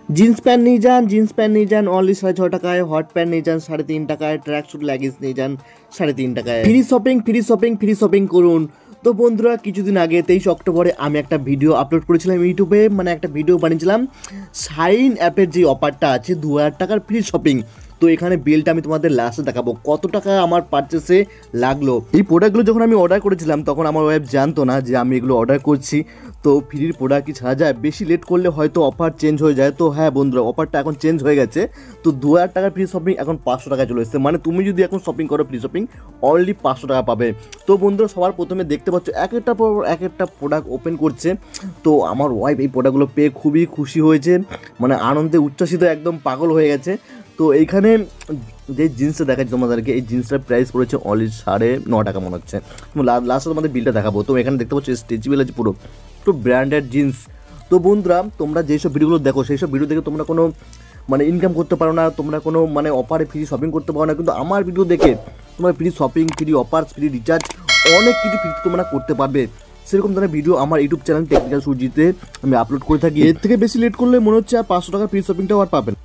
Jeans pant নিয়ে যান, jeans pant নিয়ে যান অনলি 6.5 টাকায়, হট প্যান্ট নিয়ে যান 3.5 টাকায়, ট্র্যাক স্যুট লেগিংস নিয়ে যান 3.5 টাকায়। Free shopping, free shopping, free shopping করুন। তো বন্ধুরা, কিছুদিন আগে 23 অক্টোবরে আমি একটা ভিডিও আপলোড করেছিলাম ইউটিউবে, মানে একটা ভিডিও বানিয়েছিলাম শাইন অ্যাপের যে অফারটা আছে 2000 টাকার ফ্রি শপিং। তো এখানে বিলটা আমি তোমাদের লাস্টে দেখাবো কত টাকা আমার পারচেসে লাগলো। এই প্রোডাক্টগুলো যখন আমি অর্ডার করেছিলাম তখন আমার ওয়াইফ জানতো না যে আমি এগুলো অর্ডার করছি। তো ফ্রির প্রোডাক্ট কি ছাড়া যায়? বেশি লেট করলে হয়তো অফার চেঞ্জ হয়ে যায়। তো হ্যাঁ বন্ধুরা, অফারটা এখন চেঞ্জ হয়ে গেছে। তো 2000 টাকার ফ্রি শপিং এখন 500 টাকায় চলে এসেছে। মানে তুমি যদি এখন শপিং করো ফ্রি শপিং, অনলি 500 টাকা পাবে। তো বন্ধুরা, সবার প্রথমে দেখতে পাচ্ছ এক একটা প্রোডাক্ট ওপেন করছে। তো আমার ওয়াইফ এই প্রোডাক্টগুলো পেয়ে খুবই খুশি হয়েছে, মানে আনন্দে উচ্ছ্বাসিত, একদম পাগল হয়ে গেছে। তো এইখানে যে জিন্সটা দেখাচ্ছি তোমাদেরকে, এই জিন্সটার প্রাইস পড়েছে অনলি 9.5 টাকা মনে হচ্ছে। লাস্টে তোমাদের বিলটা দেখাবো। তো এখানে দেখতে পাচ্ছ স্ট্রেচেবল আছে, পুরো ব্র্যান্ডেড জিন্স। তো বন্ধুরা, তোমরা যেসব ভিডিওগুলো দেখো সেই সব ভিডিও দেখে তোমরা কোনো মানে ইনকাম করতে পারো না, তোমরা কোনো মানে অফারে ফ্রি শপিং করতে পারো না, কিন্তু আমার ভিডিও দেখে তোমরা free shopping, free offers, free recharge, অনেক কিছু ফ্রি তোমরা করতে পারবে। সেরকম ধরনের ভিডিও আমার ইউটিউব চ্যানেল টেকনিক্যাল সুরজিতে আমি আপলোড করে থাকি। এর থেকে বেশি লেট করলে মনে হচ্ছে আর 500 টাকার ফ্রি শপিংটাও আর পাবেন।